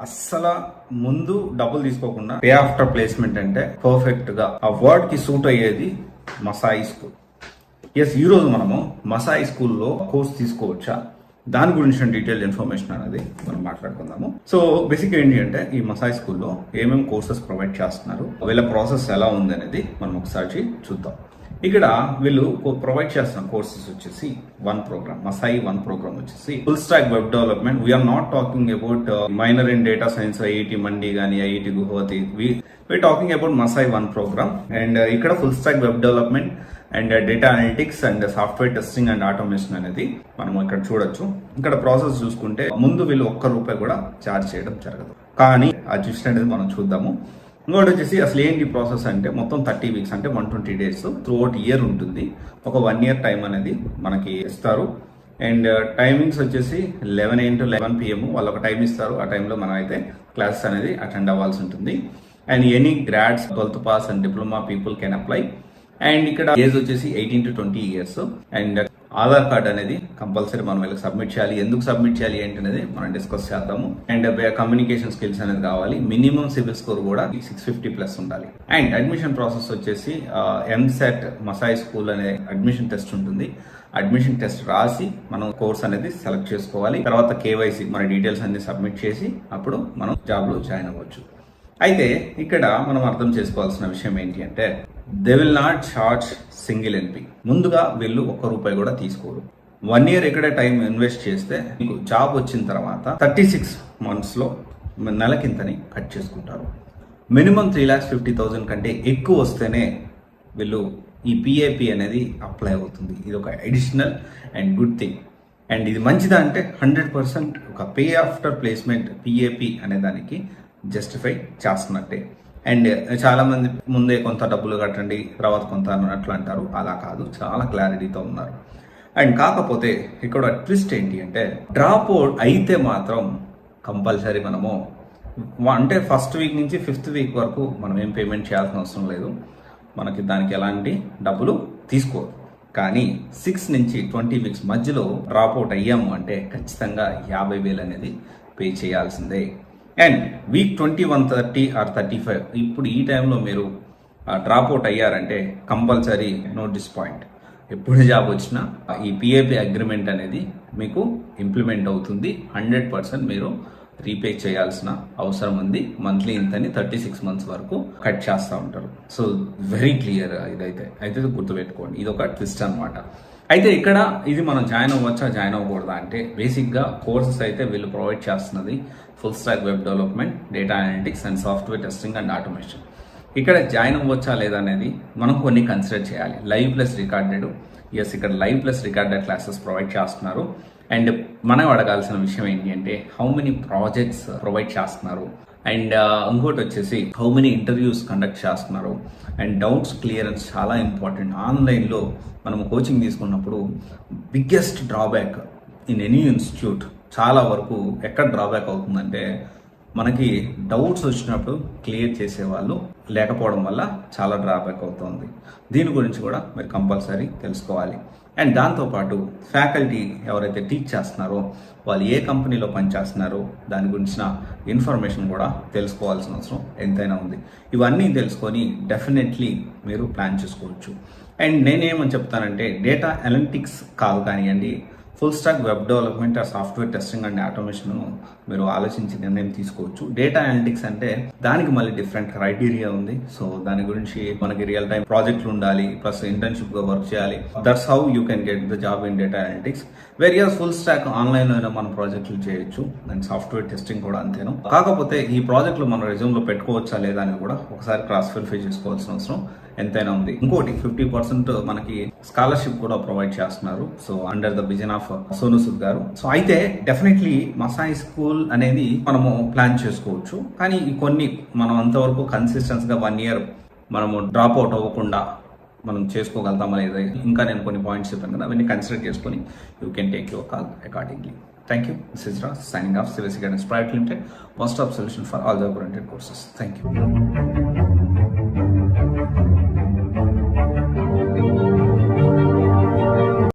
అస్సలు ముందు డబ్బులు తీసుకోకుండా పే ఆఫ్టర్ ప్లేస్మెంట్ అంటే పర్ఫెక్ట్ గా ఆ వర్డ్ కి సూట్ అయ్యేది మసాయి స్కూల్. ఈ రోజు మనము మసాయి స్కూల్లో కోర్స్ తీసుకోవచ్చా, దాని గురించి డీటెయిల్ ఇన్ఫర్మేషన్ అనేది మనం మాట్లాడుకుందాము. సో బేసిక్ ఏంటి అంటే ఈ మసాయి స్కూల్లో ఏమేమి కోర్సెస్ ప్రొవైడ్ చేస్తున్నారు, వీళ్ళ ప్రాసెస్ ఎలా ఉంది అనేది మనం ఒకసారి చూద్దాం. ఇక్కడ వీళ్ళు ప్రొవైడ్ చేస్తున్న కోర్సెస్ వచ్చేసి మసాయి వన్ ప్రోగ్రామ్ వచ్చేసి full stack web development. We're not talking about minor in data science IIT Mandi కానీ IIT Guwahati. We're talking about Masai one program. And ఇక్కడ full stack web development and data analytics and software testing and automation అనేది మనం ఇక్కడ చూడొచ్చు. ఇక్కడ process చూసుకుంటే ముందు వీళ్ళు ₹1 కూడా ఛార్జ్ చేయడం జరగదు, కానీ ఆ ట్విస్ట్ అనేది మనం చూద్దాము. ఇంకోటి వచ్చేసి అసలు ఏంటి ప్రాసెస్ అంటే మొత్తం 30 వీక్స్ అంటే 120 days త్రూ అవుట్ ఇయర్ ఉంటుంది. ఒక 1 year టైం అనేది మనకి ఇస్తారు. అండ్ టైమింగ్స్ వచ్చేసి 11 AM to 11 PM వాళ్ళు ఒక టైం ఇస్తారు. ఆ టైంలో మనం అయితే క్లాసెస్ అనేది అటెండ్ అవ్వాల్సి ఉంటుంది. And any grads 12th pass and diploma people can apply. And ఇక్కడ ఏజ్ వచ్చేసి 18 to 20 years. And Aadhaar card అనేది కంపల్సరీ మనం వీళ్ళకి సబ్మిట్ చేయాలి. ఎందుకు సబ్మిట్ చేయాలి ఏంటి అనేది మనం డిస్కస్ చేద్దాము. అండ్ కమ్యూనికేషన్ స్కిల్స్ అనేది కావాలి. మినిమం సివిల్ స్కోర్ కూడా 650+ ఉండాలి. అండ్ అడ్మిషన్ ప్రాసెస్ వచ్చేసి ఎంసెట్ మసాయి స్కూల్ అనే అడ్మిషన్ టెస్ట్ ఉంటుంది. అడ్మిషన్ టెస్ట్ రాసి మనం కోర్స్ అనేది సెలెక్ట్ చేసుకోవాలి. తర్వాత KYC మన డీటెయిల్స్ అన్ని సబ్మిట్ చేసి అప్పుడు మనం జాబ్ లో జాయిన్ అవ్వచ్చు. అయితే ఇక్కడ మనం అర్థం చేసుకోవాల్సిన విషయం ఏంటి అంటే they will not charge single NP. ముందుగా వీళ్ళు ₹1 కూడా తీసుకోరు. 1 year ఎక్కడ టైం ఇన్వెస్ట్ చేస్తే మీకు జాబ్ వచ్చిన తర్వాత 36 months లో నెలకింతని కట్ చేసుకుంటారు. మినిమం 3,50,000 కంటే ఎక్కువ వస్తేనే వీళ్ళు ఈ PAP అనేది అప్లై అవుతుంది. ఇది ఒక additional and good thing. And ఇది మంచిదా అంటే 100% ఒక పే ఆఫ్టర్ ప్లేస్మెంట్ PAP అనే దానికి జస్టిఫై చేస్తున్నట్టే. అండ్ చాలా మంది ముందే కొంత డబ్బులు కట్టండి తర్వాత కొంత అన్నట్లు అంటారు. అలా కాదు, చాలా క్లారిటీతో ఉన్నారు. అండ్ కాకపోతే ఇక్కడ ట్విస్ట్ ఏంటి అంటే డ్రాప్ అవుట్ అయితే మాత్రం కంపల్సరీ మనము అంటే ఫస్ట్ వీక్ నుంచి 5th week వరకు మనం ఏం పేమెంట్ చేయాల్సిన అవసరం లేదు. మనకి దానికి ఎలాంటి డబ్బులు తీసుకోరు. కానీ 6 నుంచి 20 weeks మధ్యలో డ్రాప్ అవుట్ అయ్యాము అంటే ఖచ్చితంగా 50,000 అనేది పే చేయాల్సిందే. అండ్ వీక్ 21, 30 or 35 ఇప్పుడు ఈ టైంలో మీరు డ్రాప్ అవుట్ అయ్యారంటే కంపల్సరీ నో డిస్పాయింట్. ఎప్పుడు జాబ్ వచ్చినా ఈ PAP అగ్రిమెంట్ అనేది మీకు ఇంప్లిమెంట్ అవుతుంది. 100% మీరు రీపే చేయాల్సిన అవసరం ఉంది. మంత్లీ ఇంతని 36 months వరకు కట్ చేస్తూ ఉంటారు. So very clear. అయితే గుర్తుపెట్టుకోండి, ఇది ఒక ట్విస్ట్ అనమాట. అయితే ఇక్కడ ఇది మనం జాయిన్ అవ్వచ్చా జాయిన్ అవ్వకూడదా అంటే బేసిక్గా కోర్సెస్ అయితే వీళ్ళు ప్రొవైడ్ చేస్తున్నది full stack web development, data analytics and software testing and automation. ఇక్కడ జాయిన్ అవ్వచ్చా లేదా అనేది మనం కొన్ని కన్సిడర్ చేయాలి. Live plus recorded. ఇక్కడ live plus recorded classes provide చేస్తున్నారు. అండ్ మనం అడగాల్సిన విషయం ఏంటి అంటే హౌ మెనీ ప్రాజెక్ట్స్ ప్రొవైడ్ చేస్తున్నారు. అండ్ ఇంకోటి వచ్చేసి హౌ మెనీ ఇంటర్వ్యూస్ కండక్ట్ చేస్తున్నారు. అండ్ డౌట్స్ క్లియరెన్స్ చాలా ఇంపార్టెంట్. ఆన్లైన్లో మనం కోచింగ్ తీసుకున్నప్పుడు biggest drawback in any institute చాలా వరకు ఎక్కడ డ్రాబ్యాక్ అవుతుందంటే మనకి డౌట్స్ వచ్చినప్పుడు క్లియర్ చేసేవాళ్ళు లేకపోవడం వల్ల చాలా డ్రాబ్యాక్ అవుతుంది. దీని గురించి కూడా మీరు కంపల్సరీ తెలుసుకోవాలి. అండ్ దాంతోపాటు ఫ్యాకల్టీ ఎవరైతే టీచ్ చేస్తున్నారో వాళ్ళు ఏ కంపెనీలో పనిచేస్తున్నారో దాని గురించిన ఇన్ఫర్మేషన్ కూడా తెలుసుకోవాల్సిన అవసరం ఎంతైనా ఉంది. ఇవన్నీ తెలుసుకొని డెఫినెట్లీ మీరు ప్లాన్ చేసుకోవచ్చు. అండ్ నేనేమని చెప్తానంటే డేటా అనలిటిక్స్ కాదు కానివ్వండి, full stack web development or software testing and automation మీరు ఆలోచించి నిర్ణయం తీసుకోవచ్చు. డేటా అనలిటిక్స్ అంటే దానికి మళ్ళీ డిఫరెంట్ క్రైటీరియా ఉంది. సో దాని గురించి మనకి రియల్ టైం ప్రాజెక్టులు ఉండాలి, ప్లస్ ఇంటర్న్షిప్ గా వర్క్ చేయాలి. That's how you can get the job in data analytics. Various full stock online లో మనం ప్రాజెక్టులు చేయొచ్చు. అండ్ సాఫ్ట్వేర్ టెస్టింగ్ కూడా అంతేను. కాకపోతే ఈ ప్రాజెక్టులు మన రెజ్యూమ్ లో పెట్టుకోవచ్చా లేదా అని కూడా ఒకసారి క్రాస్ వెరిఫై చేసుకోవాల్సిన అవసరం ఎంతైనా ఉంది. ఇంకోటి 50% మనకి స్కాలర్షిప్ కూడా ప్రొవైడ్ చేస్తున్నారు. So under the vision of Sonu Sood గారు. సో అయితే డెఫినెట్లీ మసాయి స్కూల్ అనేది మనము ప్లాన్ చేసుకోవచ్చు. కానీ కొన్ని మనం అంతవరకు కన్సిస్టెన్స్ గా 1 year మనము డ్రాప్ అవుట్ అవ్వకుండా మనం చేసుకోగలుగుతామా లేదా ఇంకా నేను కొన్ని పాయింట్స్ చెప్పాను కదా, అవన్నీ కన్సిడర్ చేసుకొని you can take your call accordingly. Thank you. This is Raj signing off. CVC Guidance Private Limited, one stop solution for all job oriented courses. Thank you.